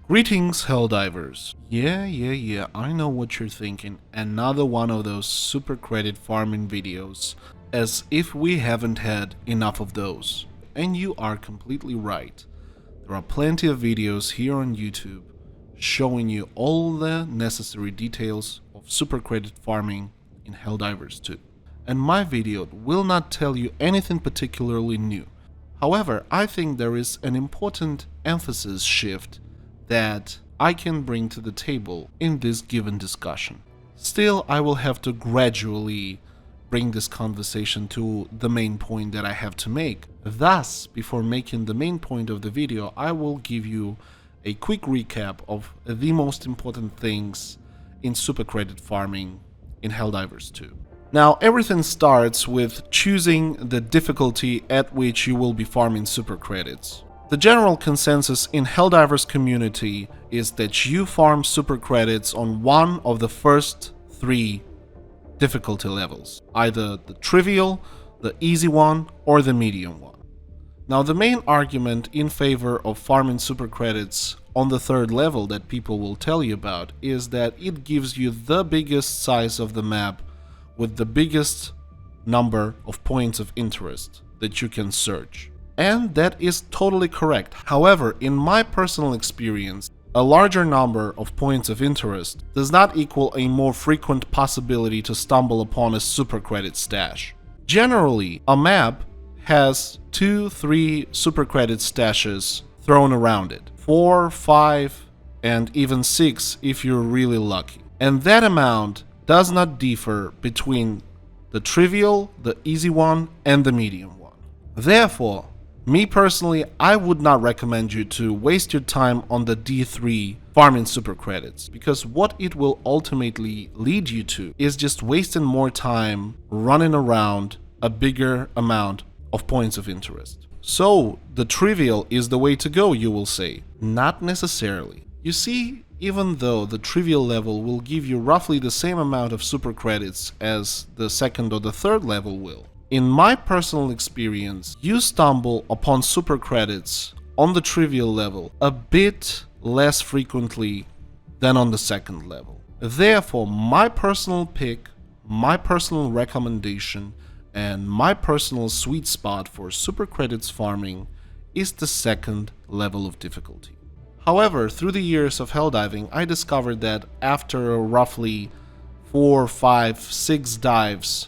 Greetings, Helldivers. Yeah, I know what you're thinking. Another one of those super credit farming videos, as if we haven't had enough of those. And you are completely right. There are plenty of videos here on YouTube showing you all the necessary details of super credit farming in Helldivers 2. And my video will not tell you anything particularly new. However, I think there is an important emphasis shift that I can bring to the table in this given discussion. Still, I will have to gradually bring this conversation to the main point that I have to make. Thus, before making the main point of the video, I will give you a quick recap of the most important things in super credit farming in Helldivers 2. Now, everything starts with choosing the difficulty at which you will be farming super credits. The general consensus in Helldivers community is that you farm super credits on one of the first 3 difficulty levels, either the trivial, the easy one, or the medium one. Now, the main argument in favor of farming super credits on the 3rd level that people will tell you about is that it gives you the biggest size of the map with the biggest number of points of interest that you can search. And that is totally correct. However, in my personal experience, a larger number of points of interest does not equal a more frequent possibility to stumble upon a super credit stash. Generally, a map has 2-3 super credit stashes thrown around it. 4, 5, and even 6 if you're really lucky. And that amount does not differ between the trivial, the easy one, and the medium one. Therefore, me personally, I would not recommend you to waste your time on the D3 farming super credits, because what it will ultimately lead you to is just wasting more time running around a bigger amount of points of interest. So, the trivial is the way to go, you will say. Not necessarily. You see, even though the trivial level will give you roughly the same amount of super credits as the 2nd or the 3rd level will, in my personal experience, you stumble upon super credits on the trivial level a bit less frequently than on the 2nd level. Therefore, my personal pick, my personal recommendation, and my personal sweet spot for super credits farming is the 2nd level of difficulty. However, through the years of helldiving, I discovered that after roughly 4, 5, 6 dives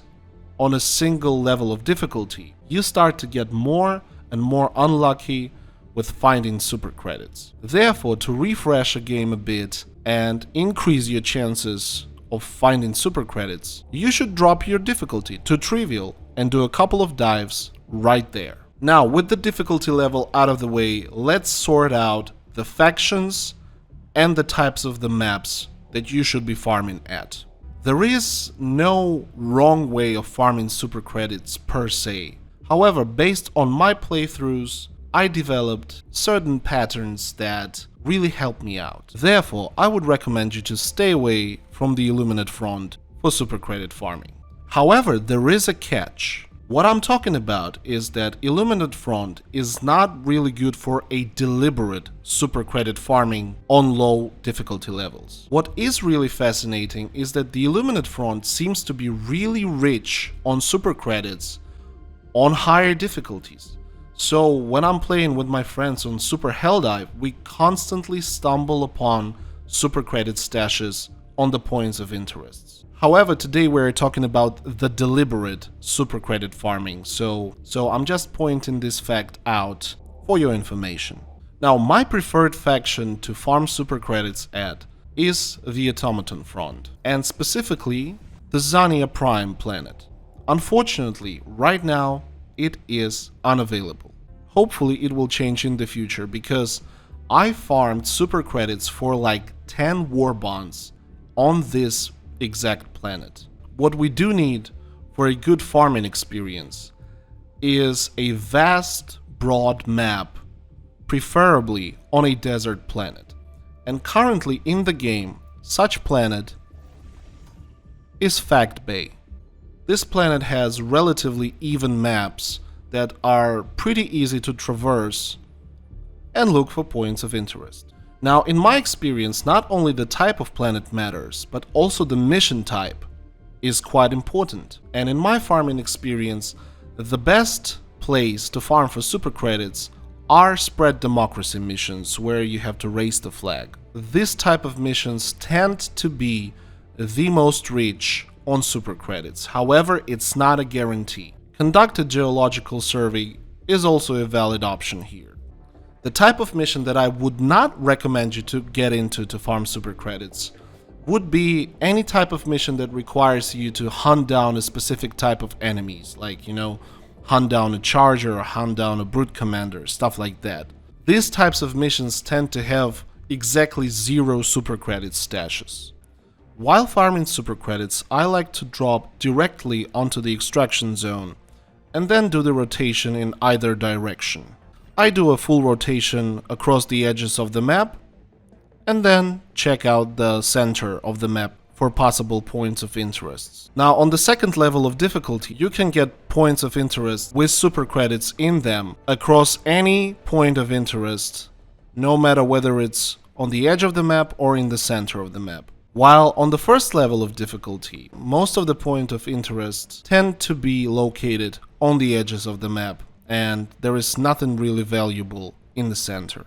on a single level of difficulty, you start to get more and more unlucky with finding super credits. Therefore, to refresh a game a bit and increase your chances of finding super credits, you should drop your difficulty to trivial and do a couple of dives right there. Now, with the difficulty level out of the way, let's sort out the factions and the types of the maps that you should be farming at. There is no wrong way of farming super credits per se. However, based on my playthroughs, I developed certain patterns that really helped me out. Therefore, I would recommend you to stay away from the Illuminate Front for super credit farming. However, there is a catch. What I'm talking about is that Illuminate Front is not really good for a deliberate super credit farming on low difficulty levels. What is really fascinating is that the Illuminate Front seems to be really rich on super credits on higher difficulties. So when I'm playing with my friends on Super Helldive, we constantly stumble upon super credit stashes on the points of interest. However, today we're talking about the deliberate super credit farming, so I'm just pointing this fact out for your information. Now, my preferred faction to farm super credits at is the Automaton Front, and specifically the Zania Prime planet. Unfortunately, right now it is unavailable. Hopefully it will change in the future, because I farmed super credits for like 10 war bonds on this exact planet. What we do need for a good farming experience is a vast, broad map, preferably on a desert planet. And currently in the game, such planet is Fact Bay. This planet has relatively even maps that are pretty easy to traverse and look for points of interest. Now, in my experience, not only the type of planet matters, but also the mission type is quite important. And in my farming experience, the best place to farm for super credits are spread democracy missions where you have to raise the flag. This type of missions tend to be the most rich on super credits. However, it's not a guarantee. Conduct a geological survey is also a valid option here. The type of mission that I would not recommend you to get into to farm super credits would be any type of mission that requires you to hunt down a specific type of enemies, like, hunt down a charger or hunt down a brute commander, stuff like that. These types of missions tend to have exactly 0 super credits stashes. While farming super credits, I like to drop directly onto the extraction zone and then do the rotation in either direction. I do a full rotation across the edges of the map and then check out the center of the map for possible points of interest. Now, on the second level of difficulty, you can get points of interest with super credits in them across any point of interest, no matter whether it's on the edge of the map or in the center of the map. While on the first level of difficulty, most of the point of interest tend to be located on the edges of the map, and there is nothing really valuable in the center.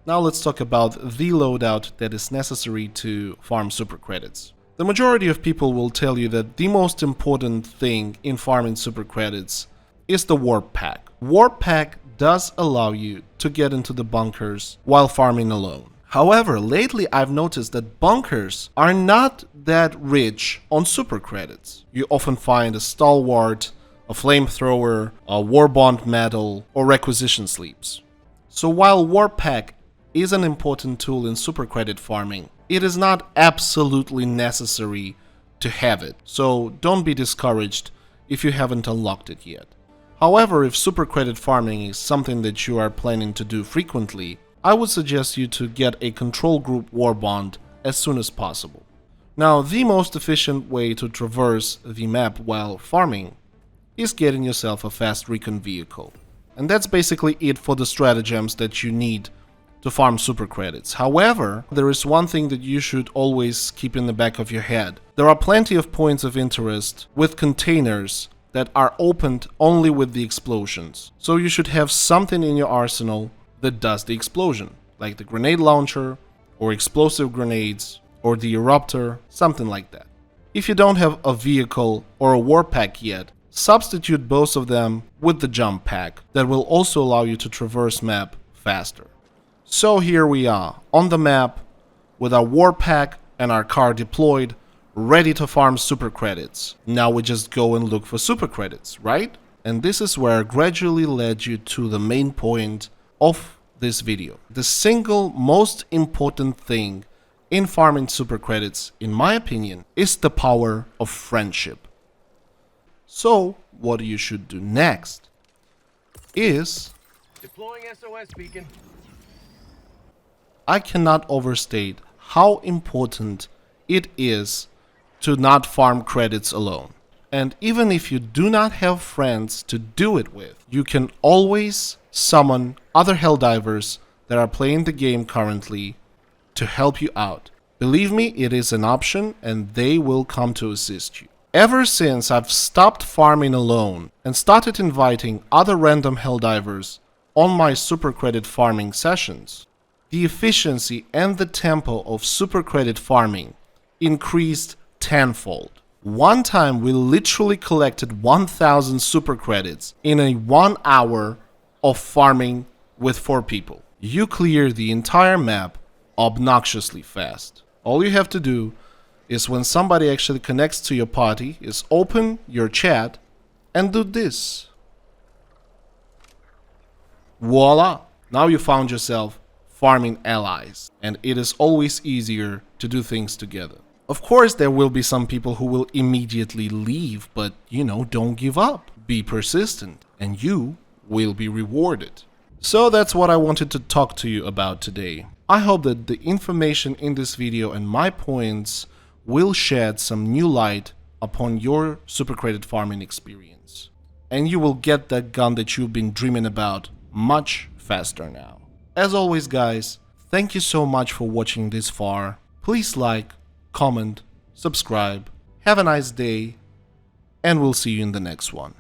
Now let's talk about the loadout that is necessary to farm super credits. The majority of people will tell you that the most important thing in farming super credits is the warp pack. Warp pack does allow you to get into the bunkers while farming alone. However, lately I've noticed that bunkers are not that rich on super credits. You often find a stalwart, a flamethrower, a warbond medal, or requisition sleeves. So while warp pack is an important tool in super credit farming, it is not absolutely necessary to have it, so don't be discouraged if you haven't unlocked it yet. However, if super credit farming is something that you are planning to do frequently, I would suggest you to get a control group warbond as soon as possible. Now, the most efficient way to traverse the map while farming is getting yourself a fast recon vehicle. And that's basically it for the stratagems that you need to farm super credits. However, there is one thing that you should always keep in the back of your head. There are plenty of points of interest with containers that are opened only with the explosions. So you should have something in your arsenal that does the explosion, like the grenade launcher, or explosive grenades, or the eruptor, something like that. If you don't have a vehicle or a warp pack yet, substitute both of them with the jump pack that will also allow you to traverse map faster. So here we are on the map with our warp pack and our car deployed, ready to farm super credits. Now we just go and look for super credits, right? And this is where I gradually led you to the main point of this video. The single most important thing in farming super credits, in my opinion, is the power of friendship. So what you should do next is deploying SOS beacon. I cannot overstate how important it is to not farm credits alone. And even if you do not have friends to do it with, you can always summon other Helldivers that are playing the game currently to help you out. Believe me, it is an option and they will come to assist you. Ever since I've stopped farming alone and started inviting other random Helldivers on my super credit farming sessions, the efficiency and the tempo of super credit farming increased tenfold. One time we literally collected 1000 super credits in a 1 hour of farming with 4 people. You clear the entire map obnoxiously fast. All you have to do is when somebody actually connects to your party is open your chat and do this. Voila! Now you found yourself farming allies, and it is always easier to do things together. Of course, there will be some people who will immediately leave, but don't give up. Be persistent, and you will be rewarded. So that's what I wanted to talk to you about today. I hope that the information in this video and my points will shed some new light upon your super credit farming experience. And you will get that gun that you've been dreaming about much faster now. As always, guys, Thank you so much for watching this far. Please like, comment, subscribe. Have a nice day, and we'll see you in the next one.